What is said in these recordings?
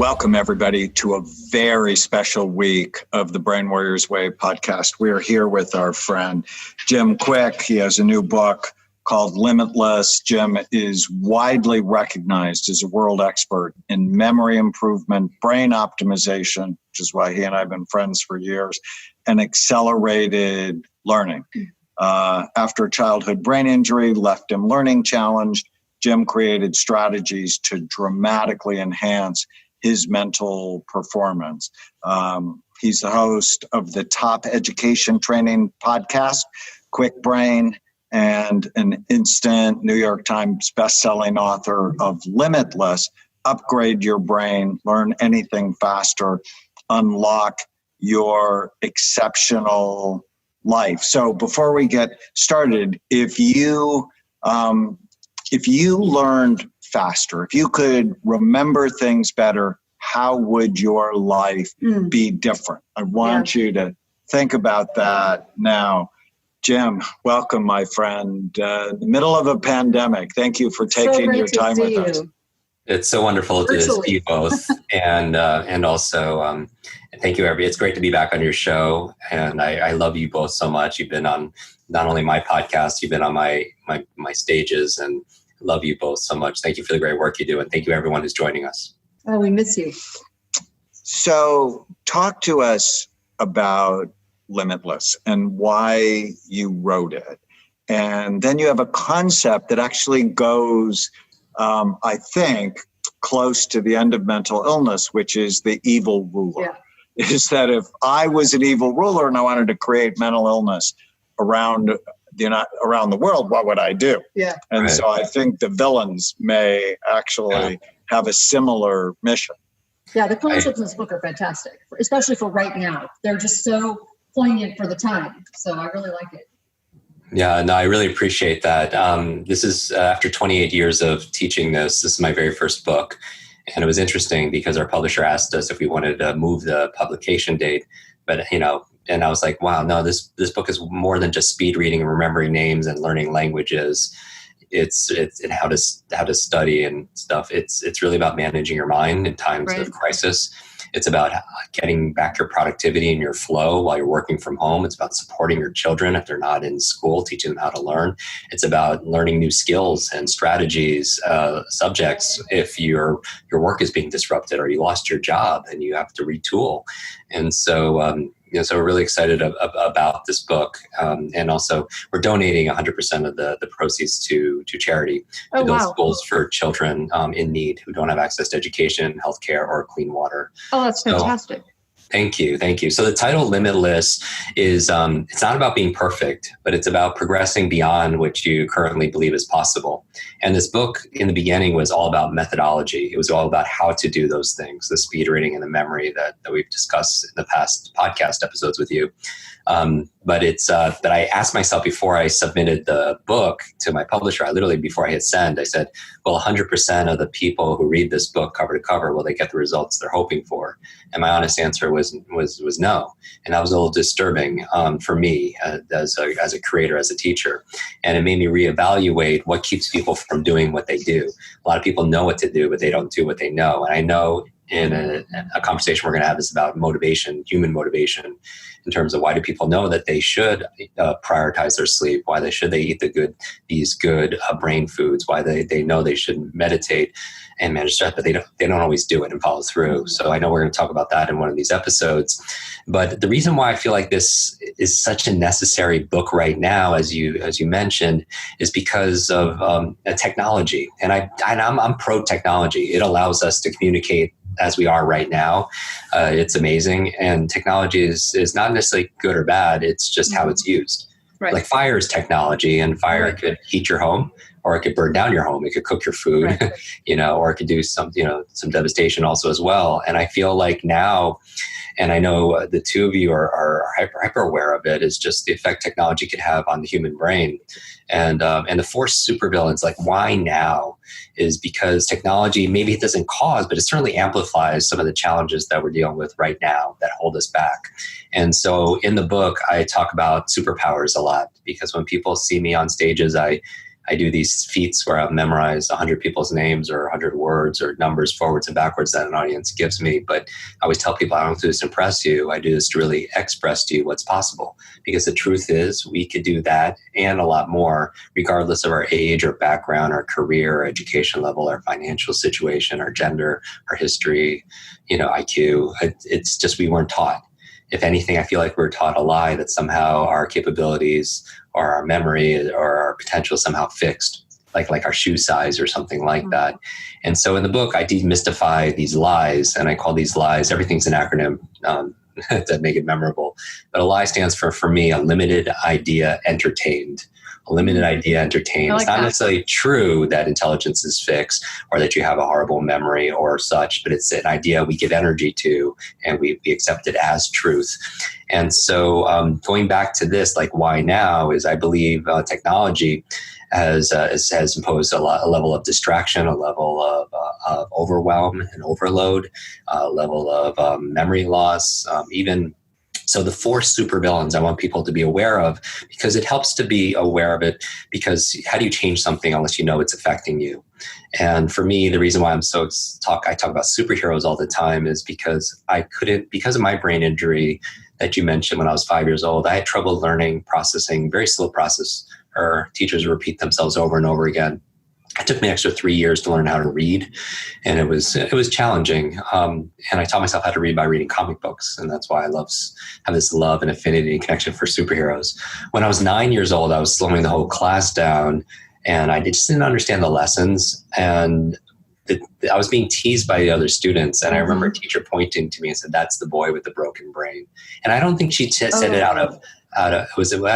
Welcome, everybody, to a very special week of the Brain Warriors Way podcast. We are here with our friend, Jim Kwik. He has a new book called Limitless. Jim is widely recognized as a world expert in memory improvement, brain optimization, which is why he and I have been friends for years, and accelerated learning. After a childhood brain injury left him learning challenged, Jim created strategies to dramatically enhance his mental performance. He's the host of the top education training podcast, Kwik Brain, and an instant New York Times bestselling author of Limitless, Upgrade Your Brain, Learn Anything Faster, Unlock Your Exceptional Life. So before we get started, if you learned faster, if you could remember things better, how would your life be different? I want you to think about that now. Jim, welcome, my friend. The middle of a pandemic. Thank you for taking your time with us. It's so wonderful to see you both, and also thank you, everybody. It's great to be back on your show, and I love you both so much. You've been on not only my podcast, you've been on my stages, and love you both so much. Thank you for the great work you do, and thank you everyone who's joining us. Oh, we miss you. So talk to us about Limitless and why you wrote it. And then you have a concept that actually goes, I think, close to the end of mental illness, which is the evil ruler. Yeah. Is that if I was an evil ruler and I wanted to create mental illness around the world, what would I do? Yeah. And right. So I think the villains may actually have a similar mission. Yeah, the concepts in this book are fantastic, especially for right now. They're just so poignant for the time. So I really like it. Yeah, no, I really appreciate that. This is after 28 years of teaching this is my very first book. And it was interesting because our publisher asked us if we wanted to move the publication date. But, and I was like, wow, no, this book is more than just speed reading and remembering names and learning languages. It's how to study and stuff. It's really about managing your mind in times of crisis. It's about getting back your productivity and your flow while you're working from home. It's about supporting your children if they're not in school, teaching them how to learn. It's about learning new skills and strategies, subjects if your work is being disrupted or you lost your job and you have to retool. And so, so we're really excited about this book. And also we're donating 100% of the proceeds to charity to build schools for children in need who don't have access to education, healthcare, or clean water. Oh, that's fantastic. Thank you. So the title Limitless is, it's not about being perfect, but it's about progressing beyond what you currently believe is possible. And this book in the beginning was all about methodology. It was all about how to do those things, the speed reading and the memory that we've discussed in the past podcast episodes with you. But I asked myself before I submitted the book to my publisher, before I hit send, I said, well, 100% of the people who read this book cover to cover, will they get the results they're hoping for? And my honest answer was no. And that was a little disturbing for me as a creator, as a teacher. And it made me reevaluate what keeps people from doing what they do. A lot of people know what to do, but they don't do what they know. And I know in a conversation we're going to have is about motivation, human motivation, in terms of why do people know that they should prioritize their sleep, why they eat these good brain foods, why they know they should meditate and manage stress, but they don't always do it and follow through. So I know we're going to talk about that in one of these episodes. But the reason why I feel like this is such a necessary book right now, as you mentioned, is because of technology. And I'm pro technology. It allows us to communicate as we are right now. It's amazing. And technology is not necessarily good or bad. It's just how it's used. Right. Like fire is technology, and fire could heat your home, or it could burn down your home. It could cook your food, or it could do some devastation also as well. And I feel like now, and I know the two of you are hyper aware of it, is just the effect technology could have on the human brain. And the four supervillains, like why now, is because technology, maybe it doesn't cause, but it certainly amplifies some of the challenges that we're dealing with right now that hold us back. And so in the book, I talk about superpowers a lot, because when people see me on stages, I I do these feats where I've memorized 100 people's names or 100 words or numbers forwards and backwards that an audience gives me. But I always tell people I don't do this to impress you. I do this to really express to you what's possible. Because the truth is we could do that and a lot more, regardless of our age or background, our career, our education level, our financial situation, our gender, our history, IQ. It's just we weren't taught. If anything, I feel like we're taught a lie that somehow our capabilities or our memory or our potential is somehow fixed, like our shoe size or something like that. And so in the book, I demystify these lies, and I call these lies, everything's an acronym that make it memorable. But a lie stands for me, a limited idea entertained. A limited idea entertained. It's not necessarily true that intelligence is fixed or that you have a horrible memory or such, but it's an idea we give energy to and we accept it as truth. And so going back to this, like why now, is I believe technology has imposed a level of distraction, a level of overwhelm and overload, a level of memory loss, even. So the 4 supervillains I want people to be aware of, because it helps to be aware of it, because how do you change something unless you know it's affecting you? And for me, the reason why I talk about superheroes all the time is because because of my brain injury that you mentioned when I was 5 years old, I had trouble learning, processing, very slow process, or teachers repeat themselves over and over again. It took me an extra 3 years to learn how to read, and it was challenging. And I taught myself how to read by reading comic books, and that's why I have this love and affinity and connection for superheroes. When I was 9 years old, I was slowing the whole class down, and I just didn't understand the lessons. And I was being teased by the other students, and I remember a teacher pointing to me and said, "That's the boy with the broken brain." And I don't think she said it out of. I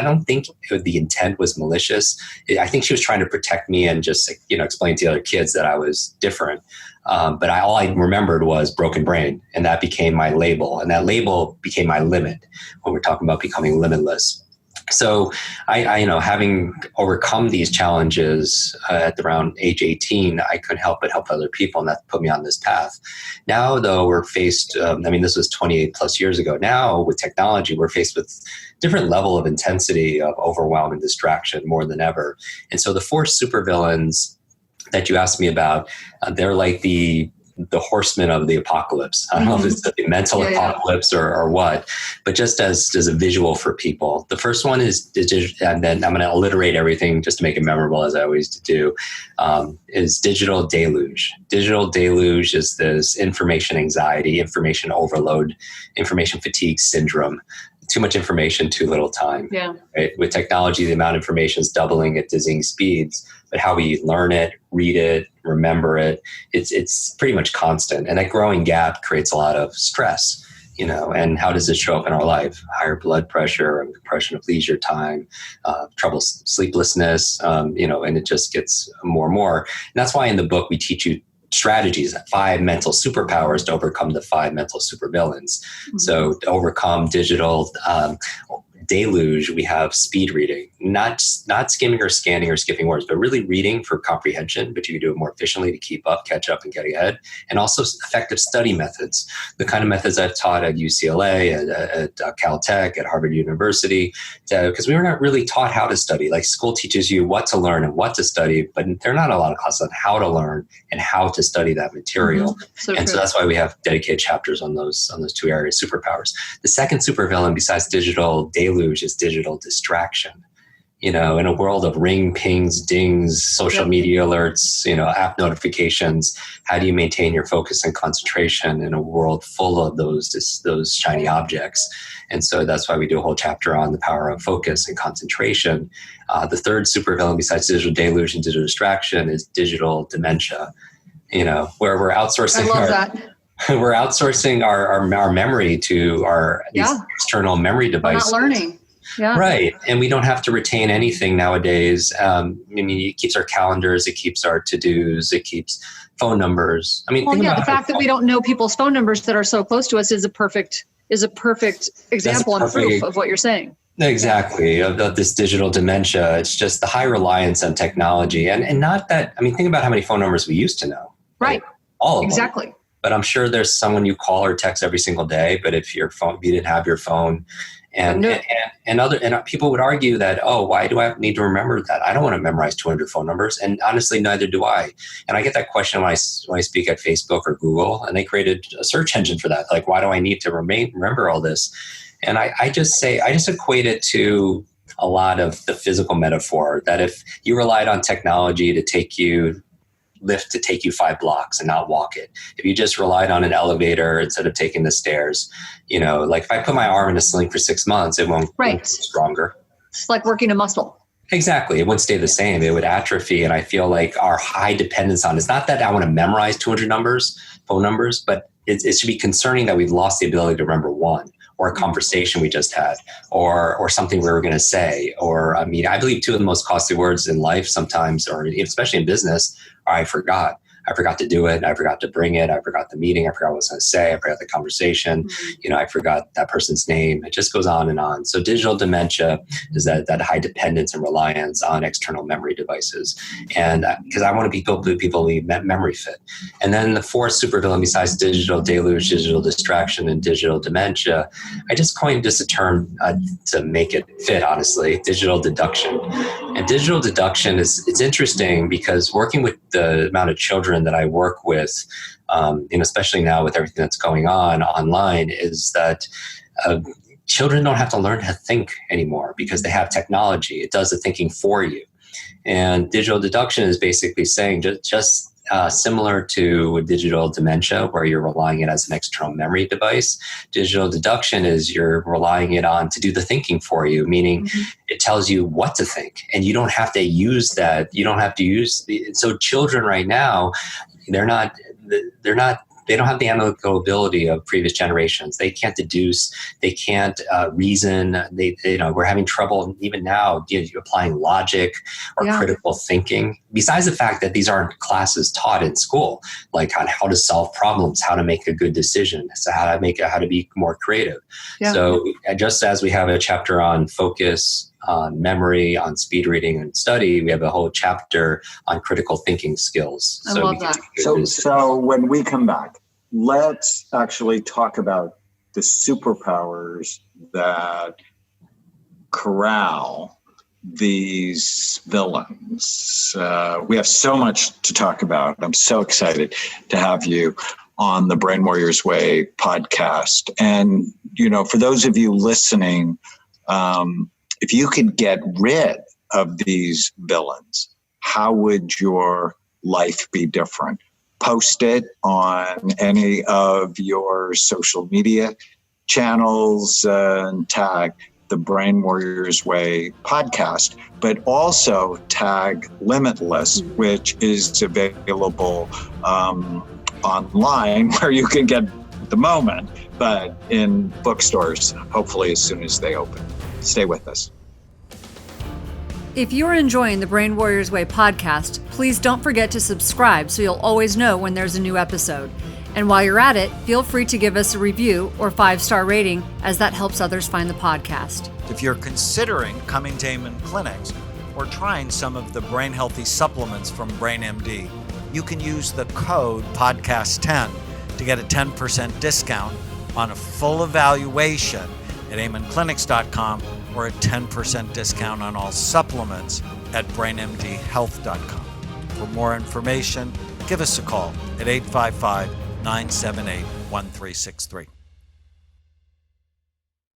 don't think the intent was malicious. I think she was trying to protect me and just, explain to the other kids that I was different. But all I remembered was broken brain, and that became my label, and that label became my limit when we're talking about becoming limitless. So I having overcome these challenges at around age 18, I couldn't help but help other people, and that put me on this path. Now, though, we're faced, this was 28 plus years ago. Now, with technology, we're faced with different level of intensity of overwhelm and distraction more than ever. And so the 4 supervillains that you asked me about, they're like the horsemen of the apocalypse. I don't know if it's the mental apocalypse or what, but just as a visual for people. The first one is digital, and then I'm going to alliterate everything just to make it memorable, as I always do, is digital deluge. Digital deluge is this information anxiety, information overload, information fatigue syndrome. Too much information, too little time. Yeah. Right? With technology, the amount of information is doubling at dizzying speeds, but how we learn it, read it, remember it, it's pretty much constant. And that growing gap creates a lot of stress, and how does it show up in our life? Higher blood pressure, compression of leisure time, trouble sleeplessness, and it just gets more and more. And that's why in the book we teach you strategies, 5 mental superpowers to overcome the 5 mental supervillains. So to overcome digital deluge, we have speed reading, not skimming or scanning or skipping words, but really reading for comprehension, but you can do it more efficiently to keep up, catch up, and get ahead. And also effective study methods, the kind of methods I've taught at UCLA, at Caltech, at Harvard University, because we were not really taught how to study. Like school teaches you what to learn and what to study, but there are not a lot of classes on how to learn and how to study that material. So that's why we have dedicated chapters on those 2 areas, superpowers. The second supervillain, besides digital deluge, is digital distraction. In a world of ring, pings, dings, social media alerts, app notifications, how do you maintain your focus and concentration in a world full of those shiny objects? And so that's why we do a whole chapter on the power of focus and concentration. The third supervillain, besides digital deluge and digital distraction, is digital dementia. Where we're outsourcing. I love that. We're outsourcing our memory to these external memory devices. We're not learning. Yeah. Right. And we don't have to retain anything nowadays. It keeps our calendars, it keeps our to-dos, it keeps phone numbers. The fact that we don't know people's phone numbers that are so close to us is a perfect example and proof of what you're saying. Exactly, of this digital dementia. It's just the high reliance on technology. And not that, think about how many phone numbers we used to know. Right. All of them. Exactly. but I'm sure there's someone you call or text every single day. But if you didn't have your phone, and people would argue that, oh, why do I need to remember that? I don't want to memorize 200 phone numbers. And honestly, neither do I. And I get that question when I speak at Facebook or Google, and they created a search engine for that. Like, why do I need to remember all this? And I just equate it to a lot of the physical metaphor that if you relied on technology to take you 5 blocks and not walk it, if you just relied on an elevator instead of taking the stairs, like if I put my arm in a sling for 6 months, it won't get stronger. It's like working a muscle. Exactly. It wouldn't stay the same. It would atrophy. And I feel like our high dependence on it's not that I want to memorize 200 phone numbers, but it should be concerning that we've lost the ability to remember one, or a conversation we just had, or something we were going to say. Or, I believe 2 of the most costly words in life sometimes, or especially in business, are I forgot. I forgot to do it. I forgot to bring it. I forgot the meeting. I forgot what I was going to say. I forgot the conversation. I forgot that person's name. It just goes on and on. So digital dementia is that high dependence and reliance on external memory devices. And because I want to be people who memory fit. And then the 4th supervillain, besides digital deluge, digital distraction, and digital dementia, I just coined just a term to make it fit, honestly, digital deduction. And digital deduction it's interesting because working with the amount of children that I work with, especially now with everything that's going on online, is that children don't have to learn to think anymore because they have technology. It does the thinking for you. And digital deduction is basically saying just similar to digital dementia, where you're relying it as an external memory device. Digital deduction is you're relying it on to do the thinking for you, meaning it tells you what to think, and you don't have to use that. You don't have to use. So children right now, they don't have the analytical ability of previous generations. They can't deduce. They can't reason. We're having trouble even now applying logic or critical thinking. Besides the fact that these aren't classes taught in school, like on how to solve problems, how to make a good decision, so how to be more creative. Yeah. So just as we have a chapter on focus, on memory, on speed reading and study, we have a whole chapter on critical thinking skills. I love that. So when we come back, let's actually talk about the superpowers that corral these villains. We have so much to talk about. I'm so excited to have you on the Brain Warriors Way podcast. And, for those of you listening, if you could get rid of these villains, how would your life be different? Post it on any of your social media channels and tag the Brain Warriors Way podcast, but also tag Limitless, which is available online where you can get at the moment, but in bookstores, hopefully as soon as they open. Stay with us. If you're enjoying the Brain Warriors Way podcast, please don't forget to subscribe so you'll always know when there's a new episode. And while you're at it, feel free to give us a review or 5-star rating, as that helps others find the podcast. If you're considering coming to Amen Clinics or trying some of the brain healthy supplements from BrainMD, you can use the code podcast10 to get a 10% discount on a full evaluation at amenclinics.com, or a 10% discount on all supplements at brainmdhealth.com. For more information, give us a call at 855-978-1363.